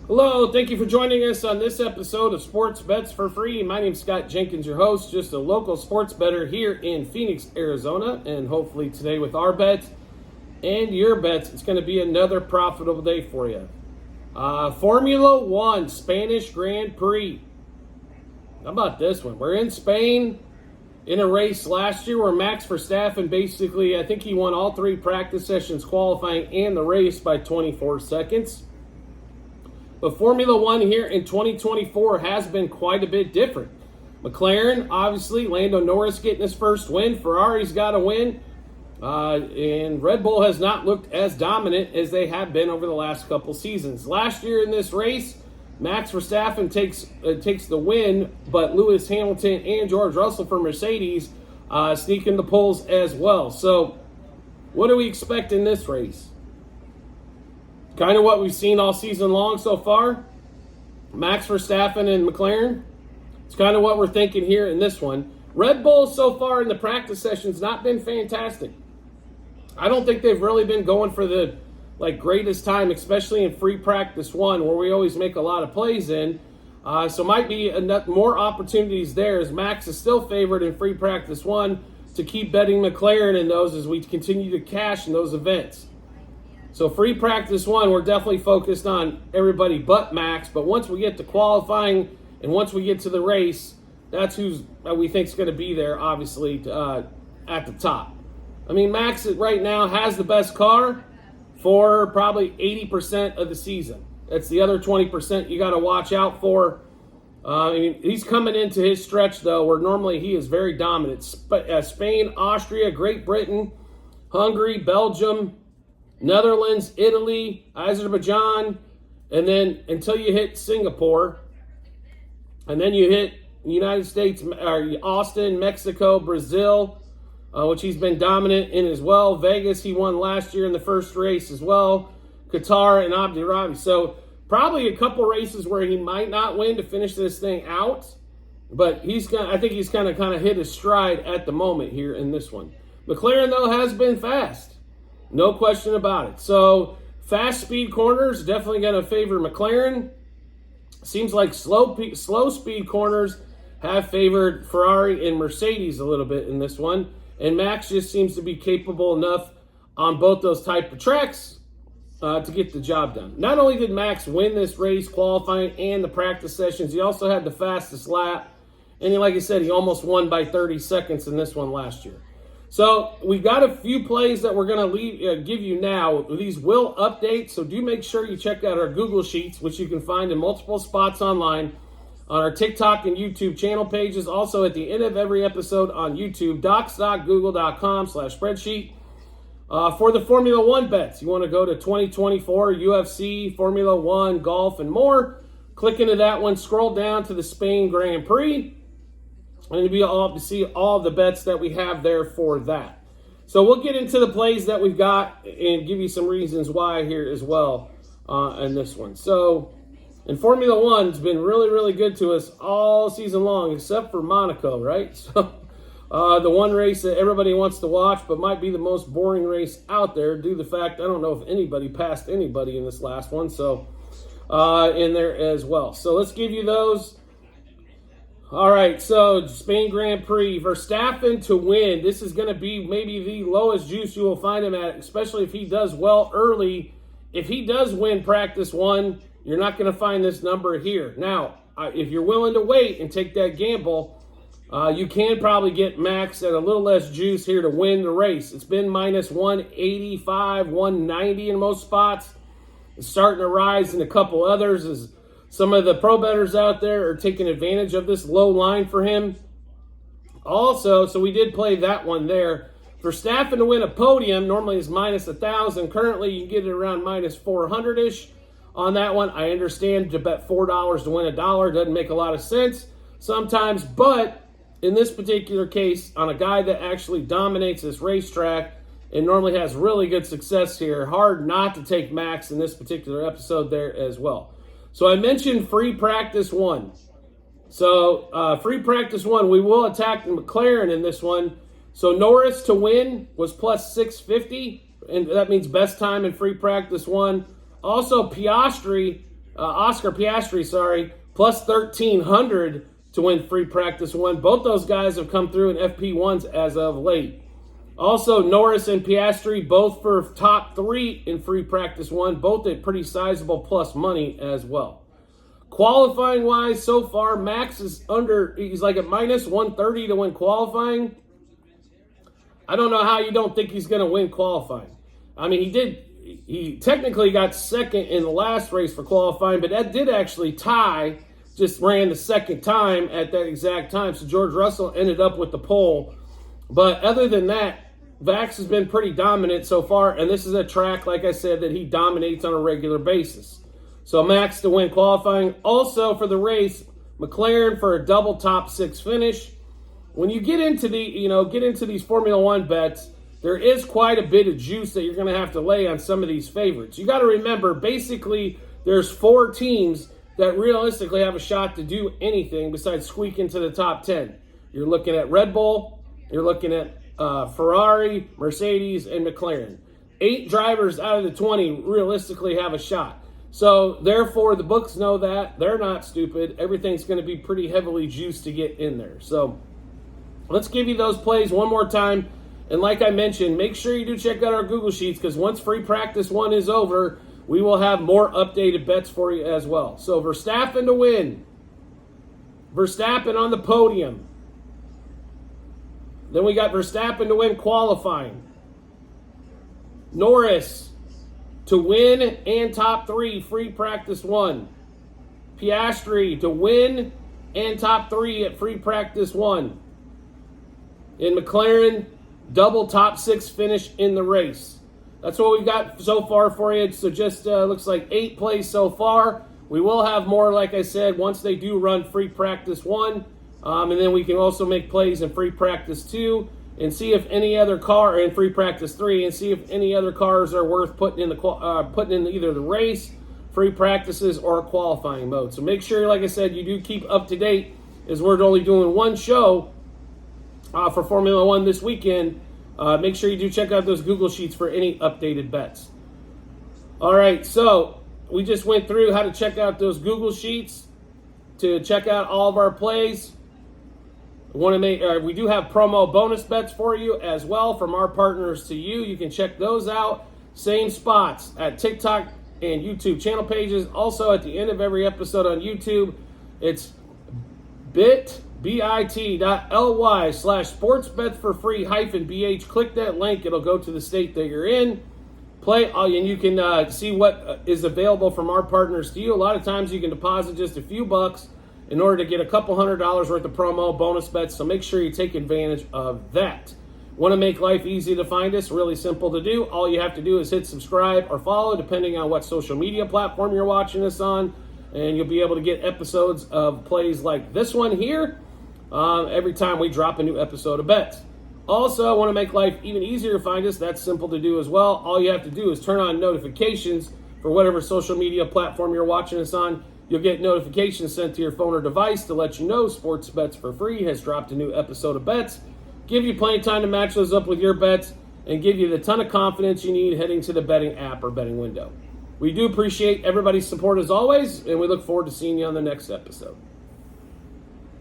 Hello, thank you for joining us on this episode of Sports Bets for Free. My name's Scott Jenkins, your host, just a local sports bettor here in Phoenix, Arizona. And hopefully today with our bets and your bets, it's going to be another profitable day for you. Formula One Spanish Grand Prix. How about this one? We're in Spain in a race last year where Max Verstappen basically, I think he won all three practice sessions, qualifying and the race by 24 seconds. But Formula One here in 2024 has been quite a bit different. McLaren, obviously, Lando Norris getting his first win. Ferrari's got a win. And Red Bull has not looked as dominant as they have been over the last couple seasons. Last year in this race, Max Verstappen takes the win, but Lewis Hamilton and George Russell for Mercedes sneak in the polls as well. So what do we expect in this race? Kind of what we've seen all season long so far. Max Verstappen and McLaren. It's kind of what we're thinking here in this one. Red Bull so far in the practice sessions not been fantastic. I don't think they've really been going for the greatest time, especially in free practice one, where we always make a lot of plays in. So might be more opportunities there, as Max is still favored in free practice one to keep betting McLaren in those as we continue to cash in those events. So free practice one, we're definitely focused on everybody but Max. But once we get to qualifying and once we get to the race, that's who we think is going to be there, obviously, at the top. I mean, Max right now has the best car for probably 80% of the season. That's the other 20% you got to watch out for. He's coming into his stretch, though, where normally he is very dominant. Spain, Austria, Great Britain, Hungary, Belgium, Netherlands, Italy, Azerbaijan, and then until you hit Singapore, and then you hit the United States, or Austin, Mexico, Brazil, which he's been dominant in as well. Vegas, he won last year in the first race as well. Qatar and Abu Dhabi. So probably a couple races where he might not win to finish this thing out, but I think he's kind of hit his stride at the moment here in this one. McLaren, though, has been fast. No question about it. So fast speed corners definitely going to favor McLaren. Seems like slow speed corners have favored Ferrari and Mercedes a little bit in this one. And Max just seems to be capable enough on both those type of tracks to get the job done. Not only did Max win this race, qualifying and the practice sessions, he also had the fastest lap. And like I said, he almost won by 30 seconds in this one last year. So we've got a few plays that we're going to give you now. These will update, so do make sure you check out our Google Sheets, which you can find in multiple spots online, on our TikTok and YouTube channel pages. Also at the end of every episode on YouTube, docs.google.com/spreadsheet. For the Formula One bets, you want to go to 2024, UFC, Formula One, golf, and more. Click into that one, scroll down to the Spain Grand Prix. And you'll be able to see all the bets that we have there for that. So we'll get into the plays that we've got and give you some reasons why here as well in this one. So, and Formula One's been really, really good to us all season long, except for Monaco, right? So the one race that everybody wants to watch, but might be the most boring race out there due to the fact I don't know if anybody passed anybody in this last one. So in there as well. So let's give you those. All right, so Spain Grand Prix, Verstappen to win. This is going to be maybe the lowest juice you will find him at, especially if he does well early. If he does win practice one, you're not going to find this number here. Now, if you're willing to wait and take that gamble, you can probably get Max at a little less juice here to win the race. It's been minus 185, 190 in most spots. It's starting to rise in a couple others as some of the pro bettors out there are taking advantage of this low line for him. Also, so we did play that one there. Verstappen to win a podium normally is minus 1,000. Currently, you can get it around minus 400-ish on that one. I understand to bet $4 to win $1 doesn't make a lot of sense sometimes, but in this particular case, on a guy that actually dominates this racetrack and normally has really good success here, hard not to take Max in this particular episode there as well. So I mentioned free practice one. So free practice one, we will attack the McLaren in this one. So Norris to win was plus 650, and that means best time in free practice one. Also Piastri Oscar Piastri, plus 1,300 to win free practice 1. Both those guys have come through in FP1s as of late. Also, Norris and Piastri, both for top 3 in free practice 1, both at pretty sizable plus money as well. Qualifying wise, so far, Max is he's like at minus 130 to win qualifying. I don't know how you don't think he's going to win qualifying. I mean, he technically got second in the last race for qualifying, but that did actually tie, just ran the second time at that exact time. So George Russell ended up with the pole. But other than that, Vax has been pretty dominant so far, and this is a track, like I said, that he dominates on a regular basis. So Max to win qualifying. Also for the race, McLaren for a double top 6 finish. When you get into these Formula One bets, there is quite a bit of juice that you're going to have to lay on some of these favorites. You got to remember, basically, there's 4 teams that realistically have a shot to do anything besides squeak into the top 10. You're looking at Red Bull, you're looking at Ferrari, Mercedes, and McLaren. 8 drivers out of the 20 realistically have a shot. So, therefore, the books know that. They're not stupid. Everything's going to be pretty heavily juiced to get in there. So, let's give you those plays one more time. And like I mentioned, make sure you do check out our Google Sheets, because once free practice 1 is over, we will have more updated bets for you as well. So Verstappen to win. Verstappen on the podium. Then we got Verstappen to win qualifying. Norris to win and top 3 free practice 1. Piastri to win and top 3 at free practice 1. In McLaren, double top 6 finish in the race. That's what we've got so far for you. So just looks like 8 plays so far. We will have more, like I said, once they do run free practice 1. And then we can also make plays in free practice 2 and see if any other car, in free practice 3, and see if any other cars are worth putting in either the race, free practices, or qualifying mode. So make sure, like I said, you do keep up to date, as we're only doing 1 show for Formula One this weekend. Make sure you do check out those Google Sheets for any updated bets. All right, so we just went through how to check out those Google Sheets to check out all of our plays. We do have promo bonus bets for you as well from our partners to you. You can check those out. Same spots at TikTok and YouTube channel pages. Also at the end of every episode on YouTube, it's bit.ly/sportsbetsforfree-bh. Click that link. It'll go to the state that you're in. Play, and you can see what is available from our partners to you. A lot of times you can deposit just a few bucks in order to get a couple $100 worth of promo bonus bets. So make sure you take advantage of that. Want to make life easy to find us? Really simple to do. All you have to do is hit subscribe or follow, depending on what social media platform you're watching us on. And you'll be able to get episodes of plays like this one here every time we drop a new episode of bets. Also, I want to make life even easier to find us. That's simple to do as well. All you have to do is turn on notifications for whatever social media platform you're watching us on. You'll get notifications sent to your phone or device to let you know Sports Bets for Free has dropped a new episode of bets. Give you plenty of time to match those up with your bets and give you the ton of confidence you need heading to the betting app or betting window. We do appreciate everybody's support as always, and we look forward to seeing you on the next episode.